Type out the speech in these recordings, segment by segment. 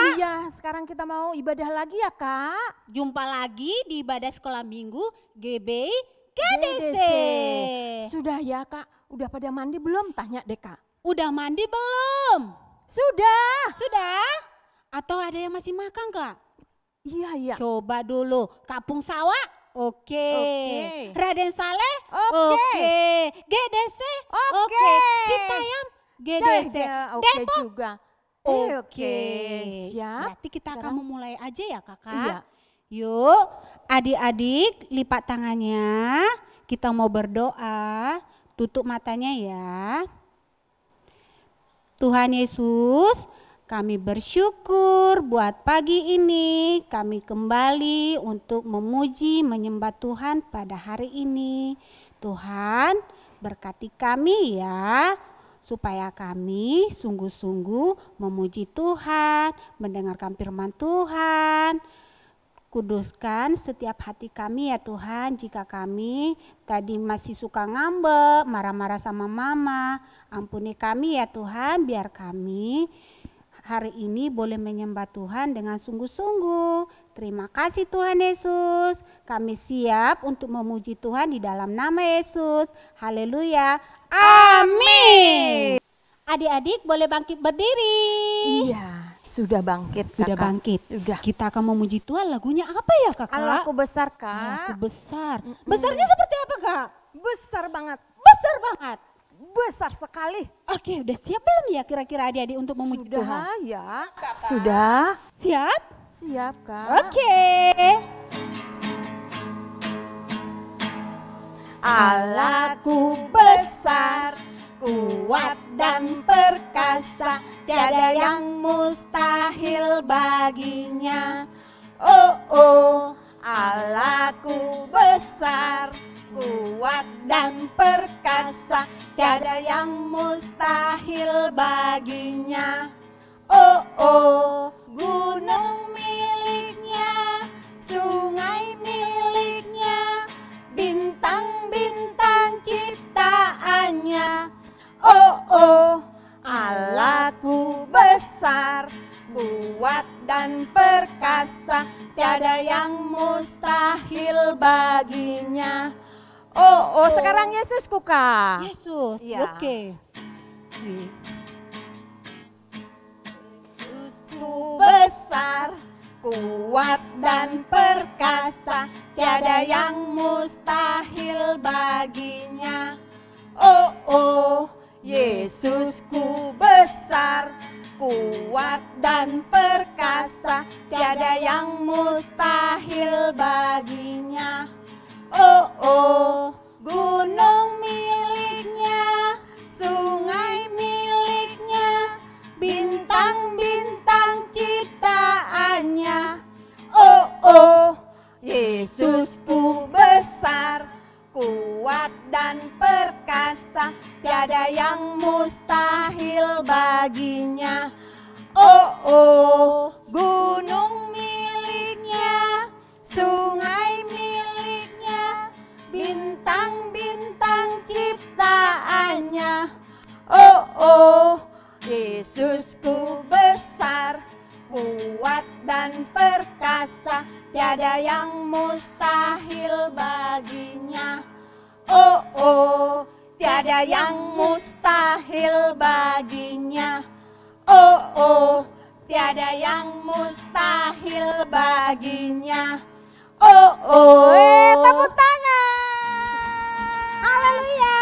Kak? Iya, sekarang kita mau ibadah lagi ya Kak. Jumpa lagi di ibadah sekolah minggu GB GDC. GDC. Sudah ya Kak, udah pada mandi belum? Tanya deh Kak. Udah mandi belum? Sudah. Sudah? Atau ada yang masih makan Kak? Iya. Coba dulu, Kapung Sawah? Oke. Raden Saleh? Oke. GDC? Oke. Citayam? GDC. Oke Depok? juga. Oke. Siap. Berarti kita Sekarang- akan memulai aja ya Kakak? Iya. Yuk, adik-adik lipat tangannya. Kita mau berdoa. Tutup matanya ya. Tuhan Yesus, kami bersyukur buat pagi ini kami kembali untuk memuji menyembah Tuhan pada hari ini. Tuhan berkati kami ya, supaya kami sungguh-sungguh memuji Tuhan, mendengarkan firman Tuhan. Kuduskan setiap hati kami ya Tuhan, jika kami tadi masih suka ngambek, marah-marah sama mama. Ampuni kami ya Tuhan, biar kami hari ini boleh menyembah Tuhan dengan sungguh-sungguh. Terima kasih Tuhan Yesus, kami siap untuk memuji Tuhan di dalam nama Yesus. Haleluya, amin. Adik-adik boleh bangkit berdiri. Iya, sudah bangkit Sudah Kakak. bangkit. Sudah. Kita akan memuji Tuhan, lagunya apa ya Kakak? Allahku besar Aku Kak. besar. Besarnya seperti apa Kak? Besar banget. Besar banget. Besar sekali. Oke, udah siap belum ya kira-kira adik-adik untuk memuji Tuhan? Sudah ya. Sudah. Siap? Siap Kak. Oke. Allahku besar, kuat dan perkasa, tiada yang mustahil baginya. Oh, Allahku besar, kuat dan perkasa, tiada yang mustahil baginya. Oh, gunung miliknya, sungai miliknya, bintang-bintang ciptaannya. Oh, Allahku besar, kuat dan perkasa, tiada yang mustahil baginya. Oh, sekarang Yesusku Kak. Yesus. Iya. Oke. Yesusku besar, kuat dan perkasa, tiada yang mustahil baginya. Oh, Yesusku besar, kuat dan perkasa, tiada yang mustahil baginya. Oh, gunung miliknya, sungai miliknya, bintang-bintang ciptaannya. Oh, Yesusku besar, kuat dan perkasa, tiada yang mustahil baginya. Oh, gunung miliknya, sungai miliknya, bintang-bintang ciptaannya. Oh, Yesusku besar, kuat dan perkasa, tiada yang mustahil baginya. Oh, tiada yang mustahil baginya. Oh, tiada yang mustahil baginya. Oh, tepuk tangan. Haleluya.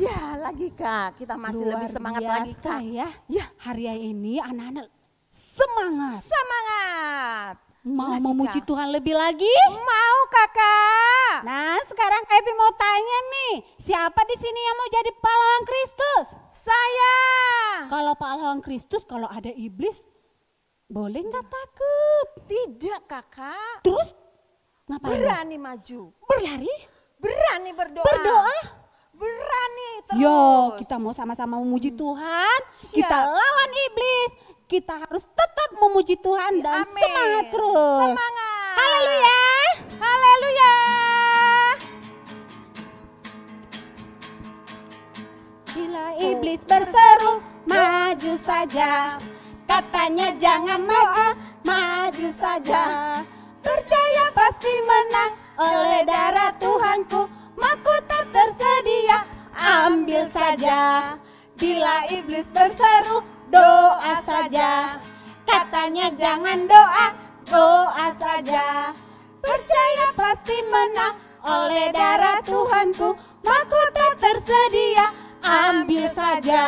Ya, lagi Kak, kita masih lebih semangat lagi Kak. Ya, hari ini anak-anak semangat. Semangat. Mau Lagi, memuji Kak. Tuhan lebih lagi? Mau Kakak. Nah, sekarang Epi mau tanya nih, siapa di sini yang mau jadi pahlawan Kristus? Saya. Kalau pahlawan Kristus, kalau ada iblis, boleh nggak takut? Tidak Kakak. Terus ngapain? Berani maju. Berlari? Berani berdoa. Berdoa? Berani terus. Yo, kita mau sama-sama memuji Tuhan. Siap. Kita lawan iblis. Kita harus tetap memuji Tuhan dan Amin. semangat terus. Semangat. Haleluya. Haleluya. Bila iblis berseru maju saja. Katanya jangan doa, maju saja. Percaya pasti menang, oleh darah Tuhanku, mahkota tersedia, ambil saja. Bila iblis berseru, doa saja. Katanya jangan doa, doa saja. Percaya pasti menang, oleh darah Tuhanku, mahkota tersedia, ambil saja.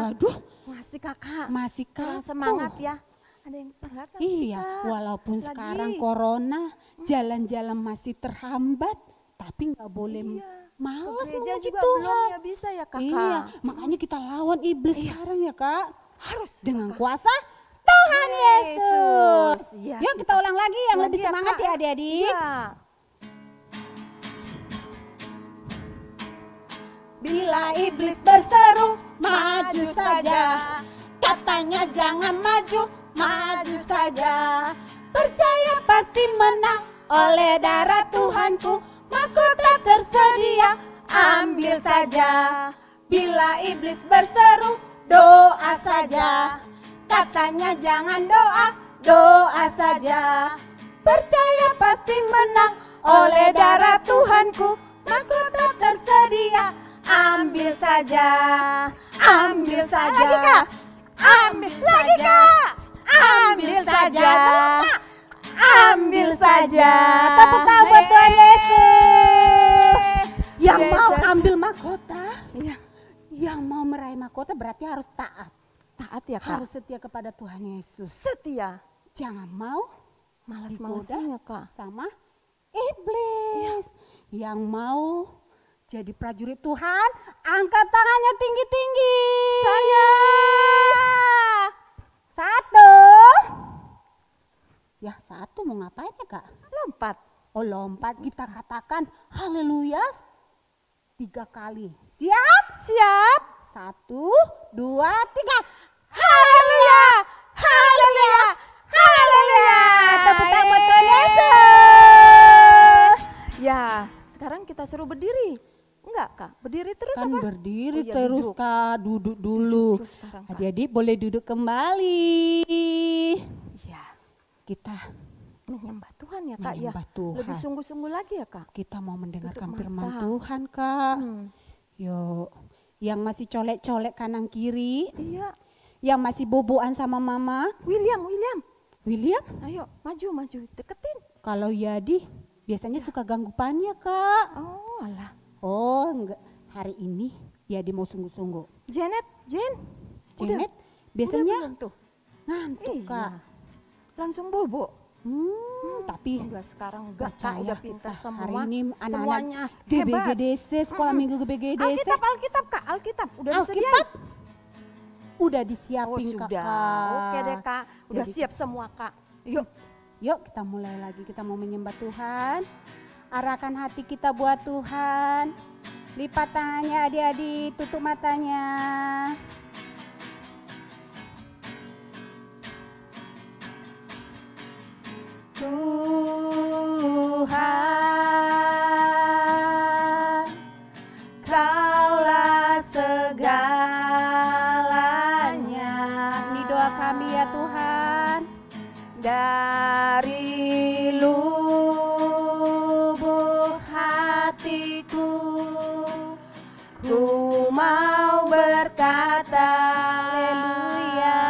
Waduh, Masih kakak. masih Kurang kaku. semangat ya. Ada yang semangat lagi, Iya, Kak. walaupun Lagi. sekarang corona, jalan-jalan masih terhambat, tapi nggak boleh males Ke gereja memuji juga Tuhan. belum ya bisa ya kakak. Iya, makanya kita lawan iblis sekarang ya Kak. Harus. Dengan kuasa Tuhan Yesus. Iya, Yuk kita ulang lagi yang lebih ya, semangat Kak. ya adik-adik. Iya. Bila iblis berseru, maju saja. Katanya jangan maju, maju saja. Percaya pasti menang, oleh darah Tuhanku, mahkota tersedia, ambil saja. Bila iblis berseru, doa saja. Katanya jangan doa, doa saja. Percaya pasti menang, oleh darah Tuhanku, mahkota tersedia, ambil saja. Ambil saja. Lagi, Kak. Ambil Lagi, saja. Kak. Ambil saja. Ambil saja. Tepuk Tepuk tangan buat Tuhan Yesus. Yang mau Yesus. ambil mahkota, Iya. yang mau meraih mahkota berarti harus taat. Taat ya kak. Harus setia kepada Tuhan Yesus. Setia. Jangan mau Malas-malasan ya kak. sama iblis. Yang mau jadi prajurit Tuhan, angkat tangannya tinggi-tinggi. Saya. Satu. Ya satu mau ngapain ya kak? Lompat. Oh lompat, kita katakan haleluya 3 kali. Siap? Siap. 1, 2, 3. Haleluya! Haleluya! Haleluya! Tepuk tangan buat Tuhan Yesus. Ya, sekarang kita suruh berdiri. Enggak kak, berdiri terus Kan apa? berdiri Oh, iya, terus duduk. kak, duduk dulu. Duduk sekarang, Kak. Adik-adik boleh duduk kembali. Iya, Kita menyembah Tuhan ya kak ya. menyembah Tuhan. Lebih sungguh-sungguh lagi ya kak. Kita mau mendengarkan Tutup firman mata. Tuhan kak. Hmm. Yuk, yang masih colek-colek kanan kiri, Iya, yang masih boboan sama mama, William. William. Ayo, maju, deketin. Kalau Yadi biasanya suka ganggu Pania kak. Oh alah. Oh enggak, hari ini Yadi mau sungguh-sungguh. Jen. Janet Udah biasanya belum tuh? ngantuk Iya. kak. Langsung bobo. Tapi Enggak sekarang enggak kak, percaya udah pintar kita semua. hari ini Semuanya anak-anak hebat. GBGDC, sekolah minggu GBGDC. Alkitab kak, Alkitab udah disediain. Alkitab udah Oh disiapin sudah, kakak. oke deh kak, udah Jadi- siap semua kak. Yuk, Yuk kita mulai lagi, kita mau menyembah Tuhan. Arahkan hati kita buat Tuhan. Lipat tangannya adik-adik, tutup matanya. Tuhan, Kaulah segalanya. Ini doa kami ya Tuhan. Dari lubuk hatiku, ku mau berkata haleluya.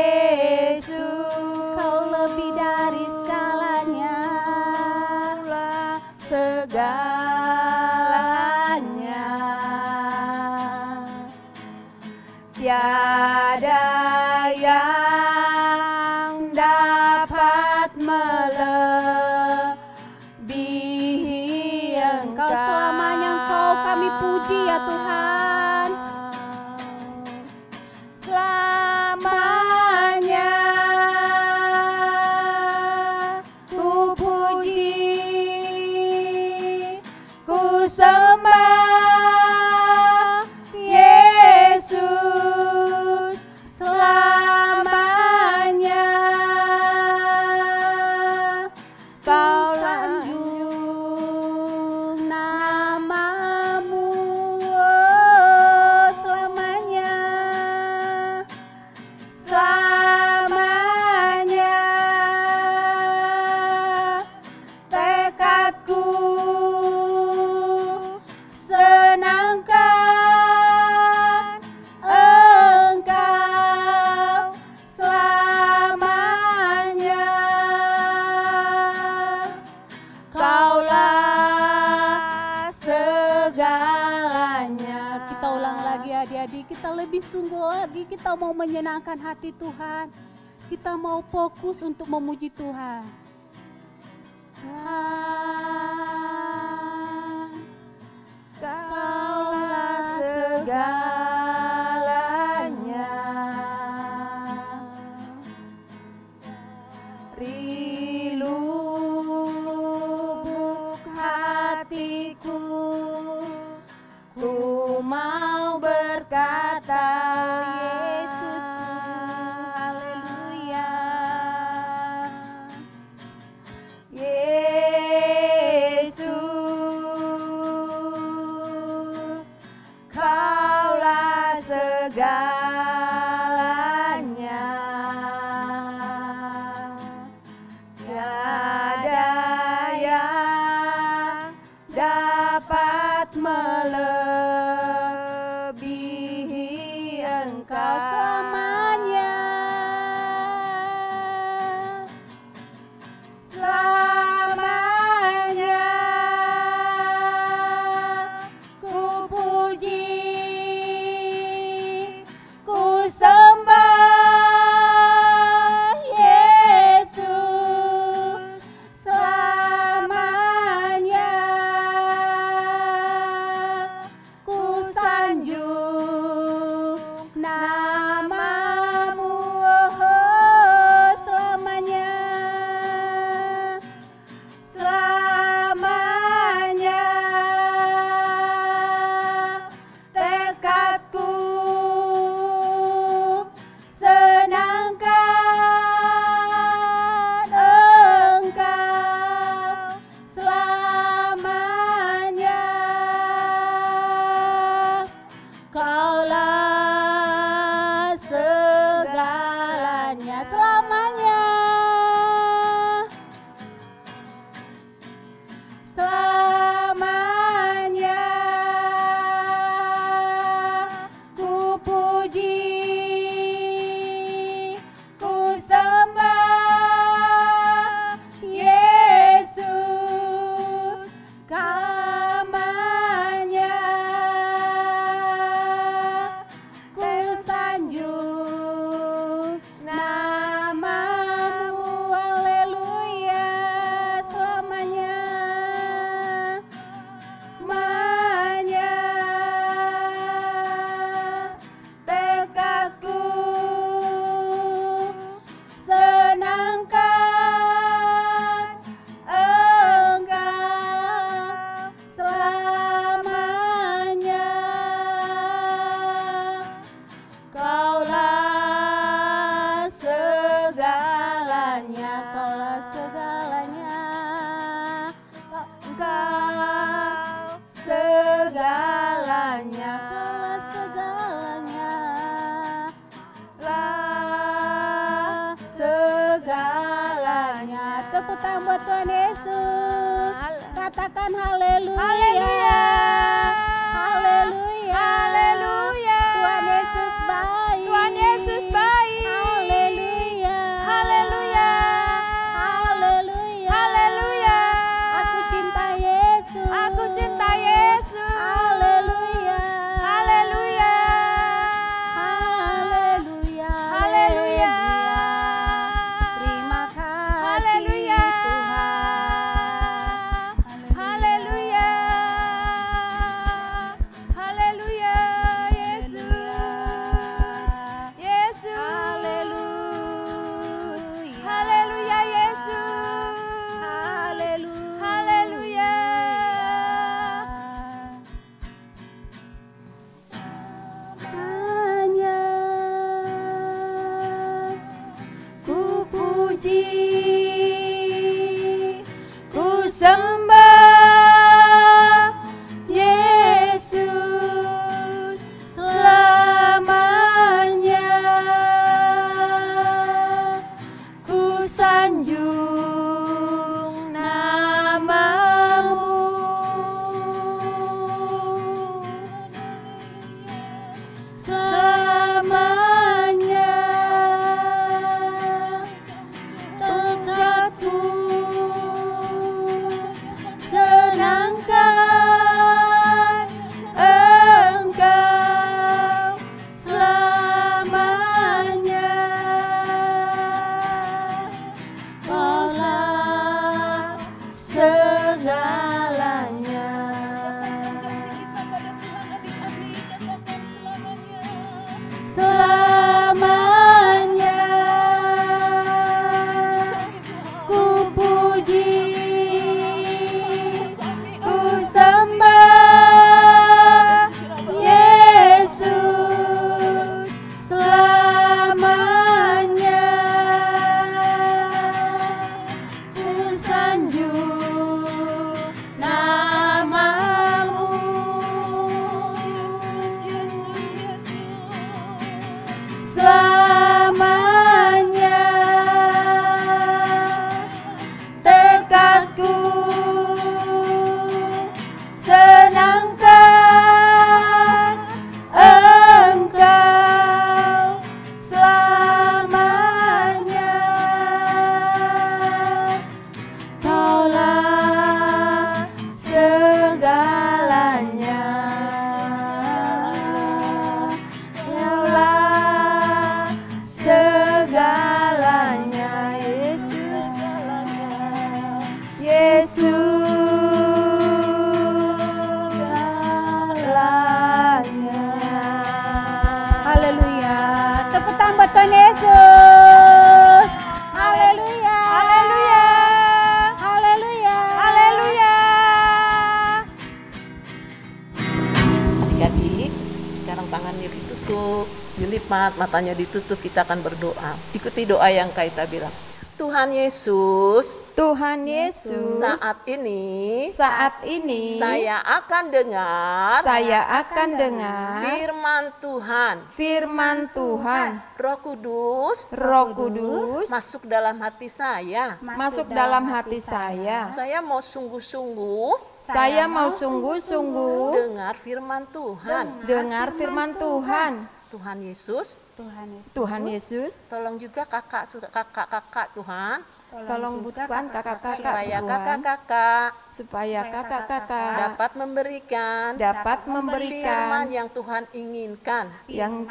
Yesus, Kau lebih dari segalanya, segalanya. Tiada yang dapat melebihi Engkau. Selamanya Engkau kami puji ya Tuhan. Selamanya ku puji, ku sembah Yesus selamanya. Kau lanjung Jadi kita lebih sungguh lagi, kita mau menyenangkan hati Tuhan. Kita mau fokus untuk memuji Tuhan. Kaulah segalanya, dari lubuk hatiku ku mau berkata, Yesusku, haleluya. Yesus, Kaulah segalanya. Tiada yang dapat melebihi Engkau Selamanya. Selamanya ku puji, ku sembah Yesus. Selamanya ku sanjung namamu, Oh, selamanya. selamanya tekadku senangkan Engkau. Selamanya Kaulah segalanya. Selamanya, selamanya ku puji, ku sembah Yesus. Selamanya ku sanjung namamu, Haleluya, selamanya. selamanya tekadku senangkan Engkau. Selamanya Kaulah segalanya, Kaulah segalanya. Engkau segalanya, Kaulah segalanya. lah segalanya. Tepuk tangan buat Tuhan Yesus. Katakan haleluya. Haleluya. Haleluya. Haleluya. Tuhan Yesus baik. Tuhan Yesus baik. Haleluya. Haleluya. Haleluya. Haleluya. Aku cinta Yesus. Aku cinta Yesus. Haleluya. Haleluya. Haleluya. Haleluya. Terima kasih Haleluya. Tuhan. Haleluya. segalanya. Haleluya. Tepuk tangan buat Tuhan Yesus. Haleluya. Haleluya. Haleluya. Haleluya. Adik-adik, sekarang tangannya ditutup, dilipat, matanya ditutup, kita akan berdoa. Ikuti doa yang Kaita bilang. Tuhan Yesus, Tuhan Yesus, saat ini saya akan dengar firman Tuhan. firman Tuhan. Roh Kudus Roh Kudus masuk dalam hati saya. masuk dalam hati saya. Saya mau sungguh-sungguh Saya mau sungguh-sungguh dengar firman Tuhan. dengar firman Tuhan. Tuhan Yesus, Tuhan Yesus, tolong juga kakak-kakak Tuhan, tolong Tuhan kakak-kakak supaya Tuhan, kakak-kakak supaya kakak-kakak dapat memberikan firman yang Tuhan inginkan. yang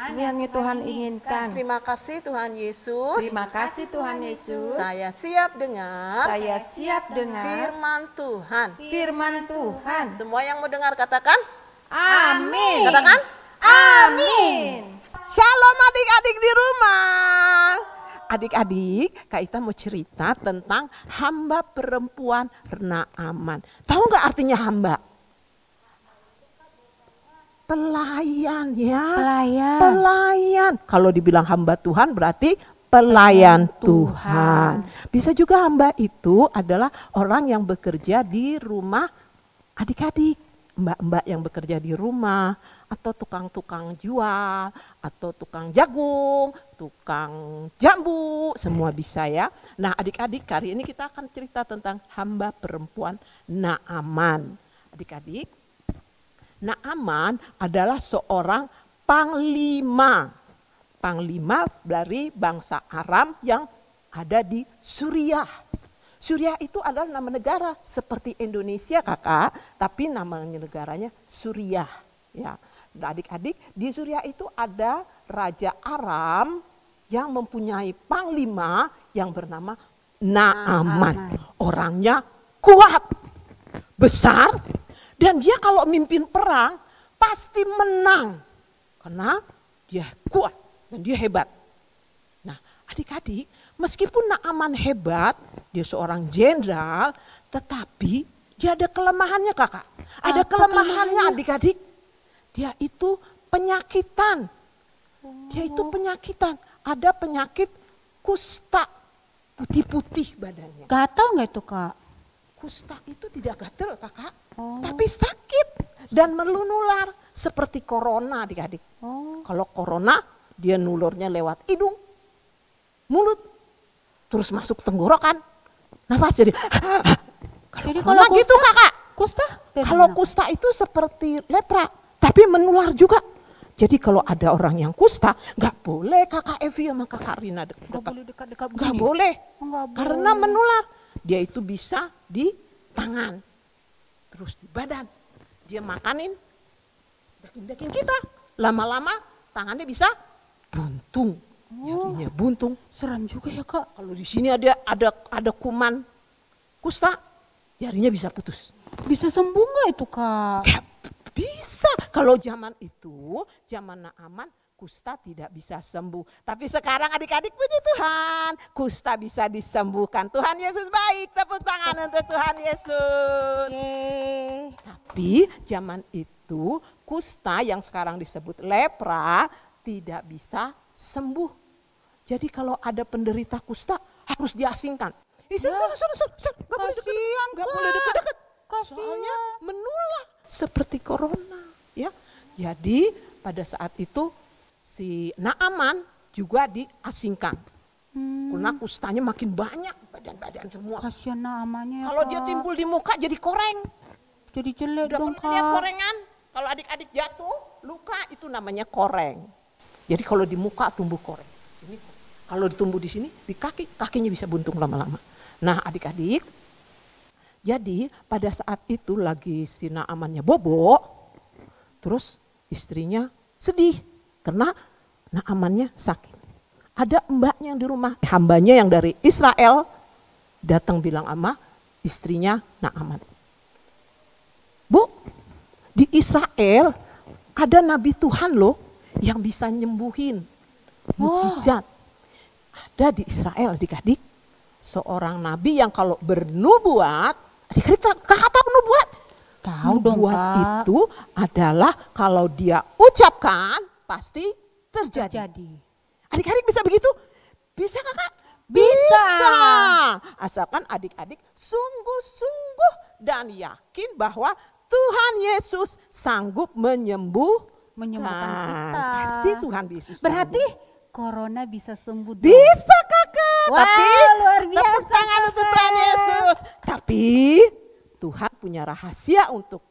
Tuhan inginkan. Terima kasih Tuhan Yesus. Terima kasih Tuhan Yesus. Saya siap dengar Saya siap dengar firman Tuhan. firman Tuhan. Semua yang mau dengar katakan Amin. Katakan Amin. Shalom adik-adik di rumah. Adik-adik, Kak Ita mau cerita tentang hamba perempuan Naaman. Tahu nggak artinya hamba? Pelayan ya. Pelayan. Kalau dibilang hamba Tuhan berarti pelayan Tuhan. Bisa juga hamba itu adalah orang yang bekerja di rumah adik-adik. Mbak-mbak yang bekerja di rumah, atau tukang-tukang jual, atau tukang jagung, tukang jambu, semua bisa ya. Nah adik-adik, hari ini kita akan cerita tentang hamba perempuan Naaman. Adik-adik, Naaman adalah seorang panglima. Panglima dari bangsa Aram yang ada di Suriah. Suriah itu adalah nama negara seperti Indonesia kakak, tapi nama negaranya Suriah. Ya, adik-adik di Suriah itu ada Raja Aram yang mempunyai panglima yang bernama Naaman. Orangnya kuat, besar, dan dia kalau mimpin perang pasti menang karena dia kuat dan dia hebat. Nah, adik-adik, meskipun Naaman hebat, dia seorang jenderal, tetapi dia ada kelemahannya kakak. Ada kelemahannya adik-adik. Dia itu penyakitan. Dia itu penyakitan. Ada penyakit kusta. Putih-putih badannya. Gatal nggak itu kak? Kusta itu tidak gatal kakak. Tapi sakit dan menular. Seperti corona adik-adik. Kalau corona dia nulurnya lewat hidung, mulut, terus masuk tenggorokan. Nafas jadi kalau kusta, gitu kakak. Kusta? Kalau kusta itu seperti lepra, tapi menular juga. Jadi kalau ada orang yang kusta, nggak boleh kakak Evi sama kakak Rina dekat. Nggak boleh dekat-dekat begini? Nggak boleh, Nggak karena boleh. menular. Dia itu bisa di tangan, terus di badan. Dia makanin daging-daging kita. Lama-lama tangannya bisa buntung. Jadinya buntung. Seram juga ya kak. Kalau di sini ada kuman kusta, jarinya bisa putus. Bisa sembuh nggak itu kak? Ya, bisa. Kalau zaman itu, zaman Naaman, kusta tidak bisa sembuh. Tapi sekarang adik-adik puji Tuhan, kusta bisa disembuhkan. Tuhan Yesus baik, tepuk tangan untuk Tuhan Yesus. Tapi zaman itu kusta yang sekarang disebut lepra tidak bisa sembuh. Jadi kalau ada penderita kusta harus diasingkan. Gak boleh dekat-dekat. Soalnya menular seperti corona. Ya, jadi pada saat itu si Naaman juga diasingkan. Karena kustanya makin banyak badan-badan semua. Kasian Naamannya ya Kalau kak. dia timbul di muka jadi koreng. Jadi jelek Udah dong pernah lihat kak. korengan? Kalau adik-adik jatuh, luka itu namanya koreng. Jadi kalau di muka tumbuh koreng. Ini, kalau ditumbuh di sini, di kaki, kakinya bisa buntung lama-lama. Nah adik-adik, jadi pada saat itu lagi si Naamannya bobo, terus istrinya sedih karena Naamannya sakit. Ada mbaknya yang di rumah, hambanya yang dari Israel datang bilang sama istrinya Naaman. Bu, di Israel ada nabi Tuhan loh yang bisa nyembuhin, mukjizat. Ada di Israel adik-adik, seorang nabi yang kalau bernubuat, adik-adik kakak tahu nubuat? Tahu dong, nubuat itu adalah kalau dia ucapkan pasti terjadi. Adik-adik bisa begitu? Bisa kakak? Bisa. Asalkan adik-adik sungguh-sungguh dan yakin bahwa Tuhan Yesus sanggup menyembuhkan kita. Pasti Tuhan Yesus. Berarti corona bisa sembuh dong. Bisa kakak. Wah, tapi luar biasa, tepuk tangan untuk Tuhan Yesus. Tapi Tuhan punya rahasia untuk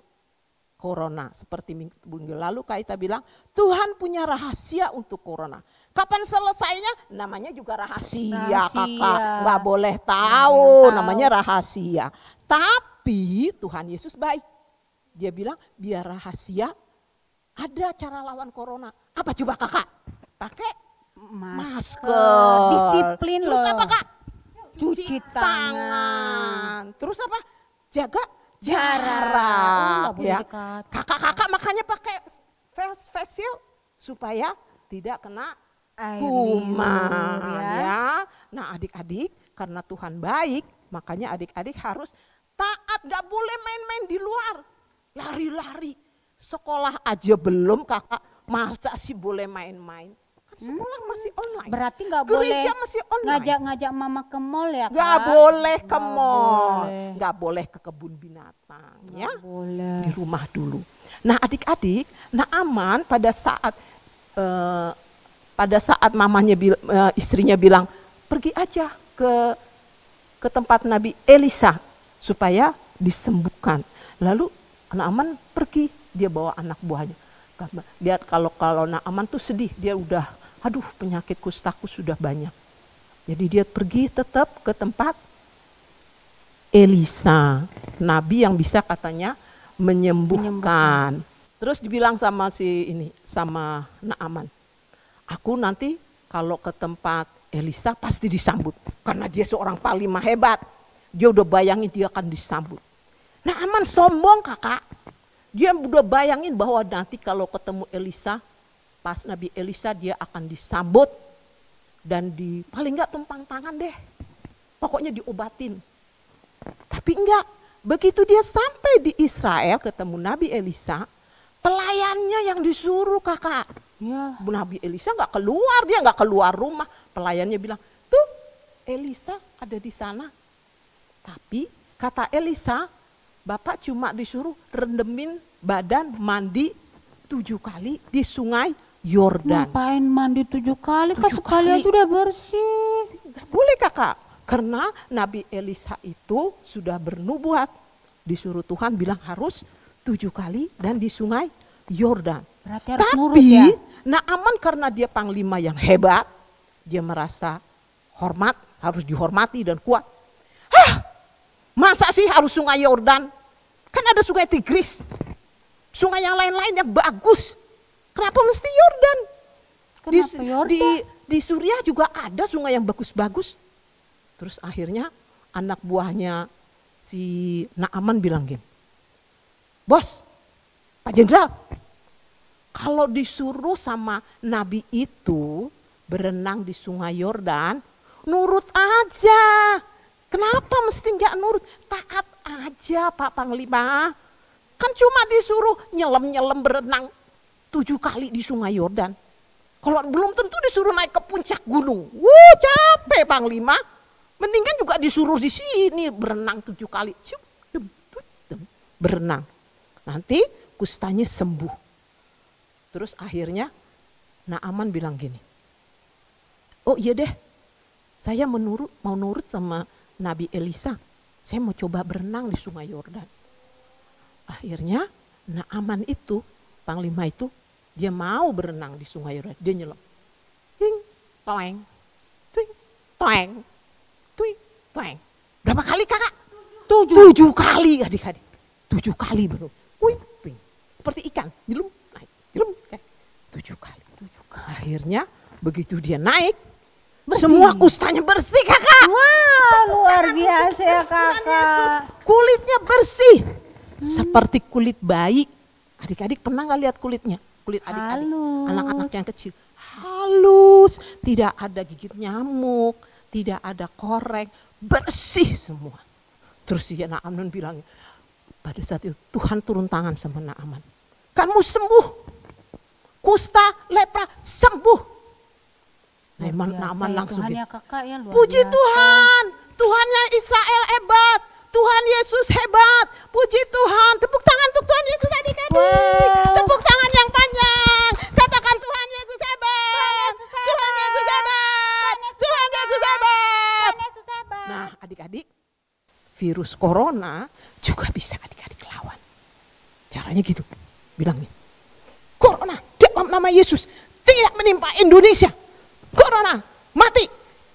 corona. Seperti minggu lalu Kaita bilang, Tuhan punya rahasia untuk corona. Kapan selesainya? Namanya juga rahasia. Kakak. Nggak boleh tahu, namanya rahasia. Tapi Tuhan Yesus baik. Dia bilang biar rahasia, ada cara lawan corona. Apa coba kakak? Pakai masker. Disiplin Terus loh. apa kak? Cuci tangan. Terus apa? Jaga Nggak jarak. boleh dekat. Kakak-kakak makanya pakai face shield supaya tidak kena Air kuman liur, ya. Nah adik-adik karena Tuhan baik, makanya adik-adik harus taat, gak boleh main-main di luar. Lari-lari, sekolah aja belum kakak, masa sih boleh main-main? Kan sekolah masih online. Berarti nggak boleh gereja masih online. ngajak mama ke mall ya kak? Gak boleh ke mall, gak boleh ke kebun binatang ya. Boleh. Di rumah dulu. Nah adik-adik, Naaman pada saat mamanya istrinya bilang pergi aja ke tempat Nabi Elisa supaya disembuhkan. Lalu Naaman pergi, dia bawa anak buahnya. Lihat kalau Naaman tuh sedih, dia udah aduh penyakit kustaku sudah banyak. Jadi dia pergi tetap ke tempat Elisa, nabi yang bisa katanya menyembuhkan. Terus dibilang sama sama Naaman, aku nanti kalau ke tempat Elisa pasti disambut. Karena dia seorang panglima hebat. Dia udah bayangin dia akan disambut. Naaman sombong kakak. Dia udah bayangin bahwa nanti kalau ketemu Elisa, pas Nabi Elisa dia akan disambut. Dan paling enggak tumpang tangan deh. Pokoknya diobatin. Tapi enggak. Begitu dia sampai di Israel ketemu Nabi Elisa, pelayannya yang disuruh kakak. Ya. Nabi Elisa enggak keluar, dia enggak keluar rumah. Pelayannya bilang, tuh Elisa ada di sana. Tapi kata Elisa, Bapak cuma disuruh rendemin badan mandi 7 kali di sungai Yordan. Ngapain mandi 7 kali? Kan sekali aja udah bersih. Gak boleh kakak. Karena Nabi Elisa itu sudah bernubuat. Disuruh Tuhan bilang harus 7 kali dan di sungai Yordan. Berarti harus nurut ya. Naaman karena dia panglima yang hebat. Dia merasa hormat, harus dihormati dan kuat. Masa sih harus sungai Yordan? Kan ada sungai Tigris. Sungai yang lain-lain yang bagus. Kenapa mesti Yordan? Di Suriah juga ada sungai yang bagus-bagus. Terus akhirnya anak buahnya si Naaman bilang gini, bos, Pak Jenderal, kalau disuruh sama Nabi itu berenang di sungai Yordan, nurut aja. Kenapa mesti nggak nurut? Taat aja Pak Panglima. Kan cuma disuruh nyelam-nyelam berenang 7 kali di sungai Yordan. Kalau belum tentu disuruh naik ke puncak gunung. Capek Panglima. Mendingan juga disuruh di sini berenang 7 kali. Berenang. Nanti kustanya sembuh. Terus akhirnya Naaman bilang gini. Oh iya deh. Saya mau nurut sama Nabi Elisa, saya mau coba berenang di sungai Yordan. Akhirnya Naaman itu, panglima itu, dia mau berenang di sungai Yordan. Dia nyelam. Ting, toeng, ting, toeng, ting, toeng. Berapa kali kakak? 7 kali adik-adik. 7 kali baru. Seperti ikan, nyelam, naik, nyelam, kayak 7 kali. Akhirnya begitu dia naik, Semua kustanya bersih kakak. Wah, luar biasa ya kakak. Kulitnya bersih. Seperti kulit bayi. Adik-adik pernah gak lihat kulitnya? Kulit adik-adik, Halus. anak-anak yang kecil. Halus, tidak ada gigit nyamuk, tidak ada korek, bersih semua. Terus ya Naaman bilang, pada saat itu Tuhan turun tangan sama Naaman. Kamu sembuh, kusta, lepra sembuh. Naaman langsung Tuhan ya kakak ya, luar puji biasa. Tuhan, Tuhannya Israel hebat, Tuhan Yesus hebat, puji Tuhan. Tepuk tangan untuk Tuhan Yesus adik-adik. Wow. Tepuk tangan yang panjang. Katakan Tuhan Yesus hebat. Tuhan Yesus hebat. Tuhan Yesus hebat. Nah adik-adik, virus corona juga bisa adik-adik lawan. Caranya gitu, bilangnya. Corona dalam nama Yesus tidak menimpa Indonesia. Corona mati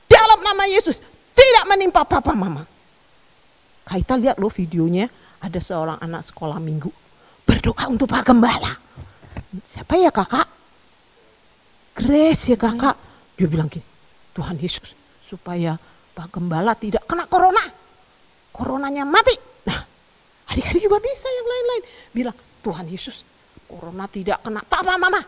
dalam nama Yesus tidak menimpa papa mama. Kita lihat loh videonya, ada seorang anak sekolah minggu berdoa untuk Pak Gembala. Siapa ya kakak? Grace ya kakak. Dia bilang gini, Tuhan Yesus supaya Pak Gembala tidak kena corona. Coronanya mati. Nah adik-adik juga bisa yang lain-lain. Bilang Tuhan Yesus corona tidak kena papa mama.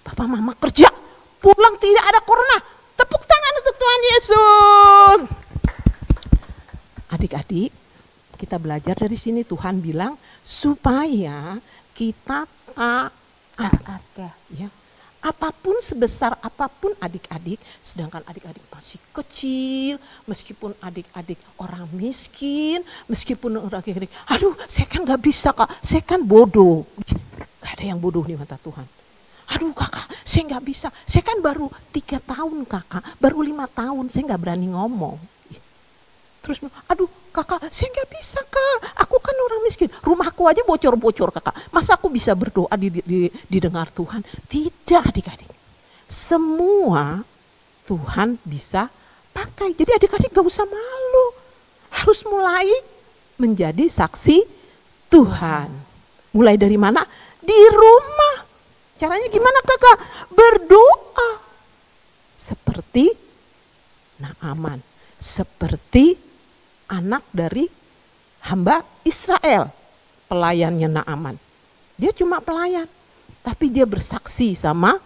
Papa mama kerja, pulang tidak ada corona. Tepuk tangan untuk Tuhan Yesus. Adik-adik, kita belajar dari sini Tuhan bilang supaya kita taat ya. Apapun sebesar apapun adik-adik, sedangkan adik-adik masih kecil, meskipun adik-adik orang miskin, meskipun adik-adik, aduh saya kan gak bisa kak, saya kan bodoh. Gak ada yang bodoh di mata Tuhan. Aduh kakak, saya gak bisa, saya kan baru 3 tahun kakak, baru 5 tahun, saya gak berani ngomong. Terus, aduh kakak saya gak bisa kak, aku kan orang miskin, rumahku aja bocor-bocor kakak, masa aku bisa berdoa didengar Tuhan? Tidak adik-adik, semua Tuhan bisa pakai. Jadi adik-adik gak usah malu, harus mulai menjadi saksi Tuhan. Mulai dari mana? Di rumah. Caranya gimana kakak? Berdoa. Seperti Naaman, seperti anak dari hamba Israel, pelayannya Naaman. Dia cuma pelayan, tapi dia bersaksi sama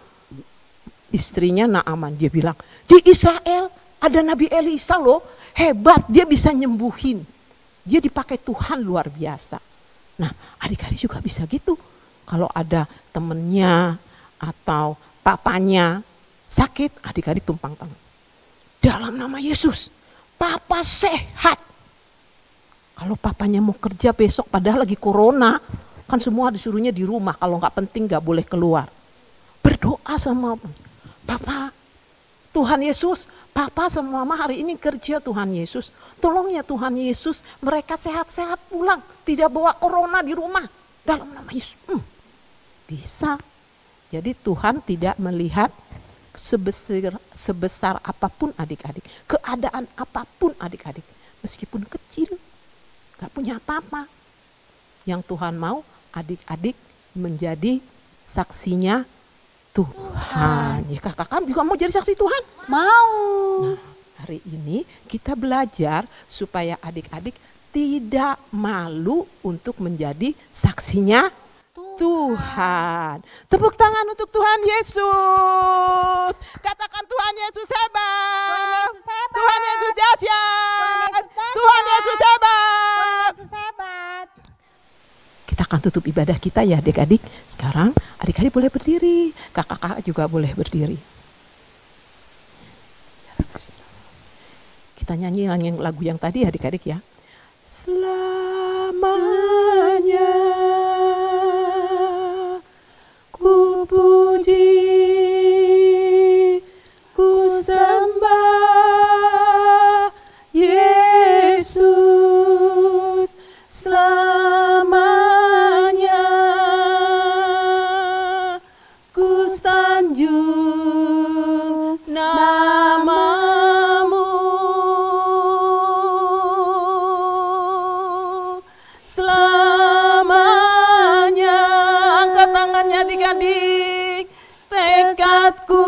istrinya Naaman. Dia bilang, di Israel ada Nabi Elisa loh, hebat, dia bisa nyembuhin. Dia dipakai Tuhan luar biasa. Nah adik-adik juga bisa gitu. Kalau ada temennya atau papanya sakit, adik-adik tumpang tangan. Dalam nama Yesus, papa sehat. Kalau papanya mau kerja besok padahal lagi corona, kan semua disuruhnya di rumah, kalau nggak penting nggak boleh keluar. Berdoa sama papa, Tuhan Yesus, papa sama mama hari ini kerja Tuhan Yesus. Tolong ya Tuhan Yesus, mereka sehat-sehat pulang, tidak bawa corona di rumah. Dalam nama Yesus, bisa. Jadi Tuhan tidak melihat sebesar apapun adik-adik, keadaan apapun adik-adik, meskipun kecil. Gak punya apa-apa. Yang Tuhan mau adik-adik menjadi saksinya Tuhan. Ya kakak juga mau jadi saksi Tuhan? Mau. Nah hari ini kita belajar supaya adik-adik tidak malu untuk menjadi saksinya Tuhan. Tepuk tangan untuk Tuhan Yesus. Katakan Tuhan Yesus hebat. Tuhan Yesus dahsyat. Tuhan Yesus hebat. Kita akan tutup ibadah kita ya adik-adik. Sekarang adik-adik boleh berdiri. Kakak-kakak juga boleh berdiri. Kita nyanyi lagu yang tadi adik-adik ya. Selamanya ku puji, ku sembah Yesus selamanya, ku sanjung namamu selamanya. Angkat tangannya adik-adik, tekadku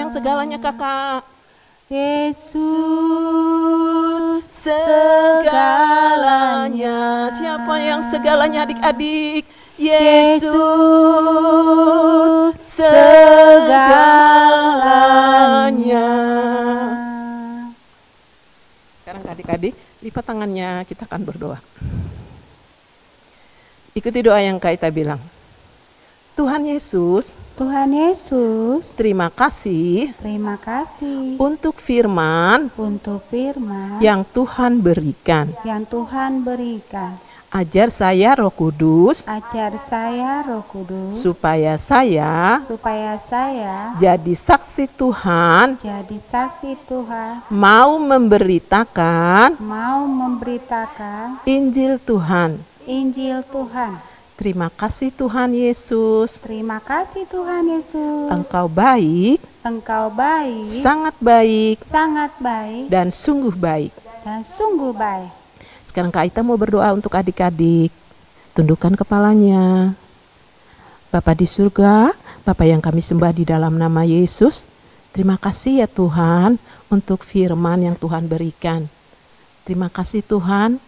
yang segalanya kakak? Yesus segalanya. Siapa yang segalanya adik-adik? Yesus segalanya. Sekarang adik-adik lipat tangannya, kita akan berdoa. Ikuti doa yang Kak Ita bilang. Tuhan Yesus, terima kasih untuk firman yang Tuhan berikan. Ajar saya Roh Kudus, supaya saya jadi saksi Tuhan, mau memberitakan Injil Tuhan. Terima kasih Tuhan Yesus. Engkau baik, sangat baik, dan sungguh baik. Sekarang Kak Ita mau berdoa untuk adik-adik. Tundukkan kepalanya. Bapa di surga, Bapa yang kami sembah di dalam nama Yesus, terima kasih ya Tuhan untuk firman yang Tuhan berikan. Terima kasih Tuhan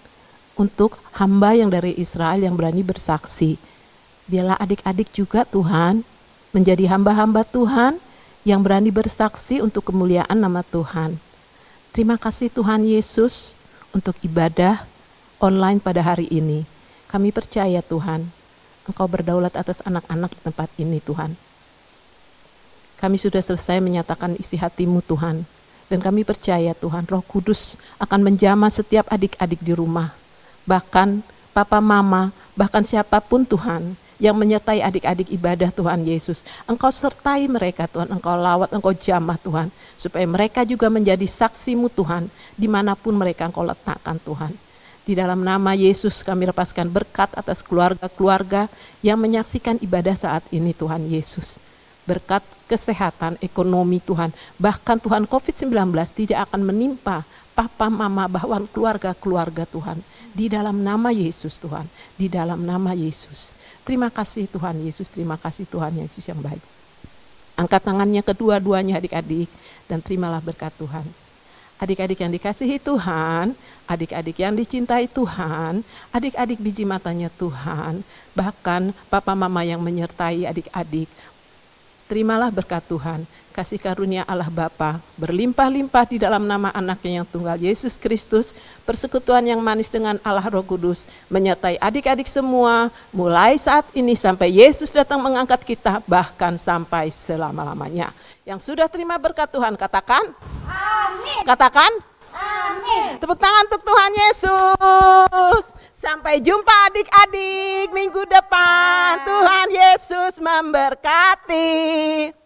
untuk hamba yang dari Israel yang berani bersaksi. Biarlah adik-adik juga Tuhan menjadi hamba-hamba Tuhan yang berani bersaksi untuk kemuliaan nama Tuhan. Terima kasih Tuhan Yesus untuk ibadah online pada hari ini. Kami percaya Tuhan, Engkau berdaulat atas anak-anak di tempat ini Tuhan. Kami sudah selesai menyatakan isi hati-Mu Tuhan. Dan kami percaya Tuhan, Roh Kudus akan menjamah setiap adik-adik di rumah. Bahkan papa mama, bahkan siapapun Tuhan yang menyertai adik-adik ibadah Tuhan Yesus. Engkau sertai mereka Tuhan, Engkau lawat, Engkau jamah Tuhan. Supaya mereka juga menjadi saksi-Mu Tuhan, dimanapun mereka Engkau letakkan Tuhan. Di dalam nama Yesus kami lepaskan berkat atas keluarga-keluarga yang menyaksikan ibadah saat ini Tuhan Yesus. Berkat kesehatan, ekonomi Tuhan. Bahkan Tuhan COVID-19 tidak akan menimpa papa, mama, bahkan keluarga-keluarga Tuhan. Di dalam nama Yesus Tuhan, di dalam nama Yesus. Terima kasih Tuhan Yesus, terima kasih Tuhan Yesus yang baik. Angkat tangannya kedua-duanya adik-adik dan terimalah berkat Tuhan. Adik-adik yang dikasihi Tuhan, adik-adik yang dicintai Tuhan, adik-adik biji matanya Tuhan, bahkan papa mama yang menyertai adik-adik, terimalah berkat Tuhan. Kasih karunia Allah Bapa berlimpah-limpah di dalam nama anaknya yang tunggal Yesus Kristus, persekutuan yang manis dengan Allah Roh Kudus menyertai adik-adik semua mulai saat ini sampai Yesus datang mengangkat kita, bahkan sampai selama-lamanya. Yang sudah terima berkat Tuhan katakan amin. Katakan amin. Tepuk tangan untuk Tuhan Yesus. Sampai jumpa adik-adik minggu depan. Tuhan Yesus memberkati.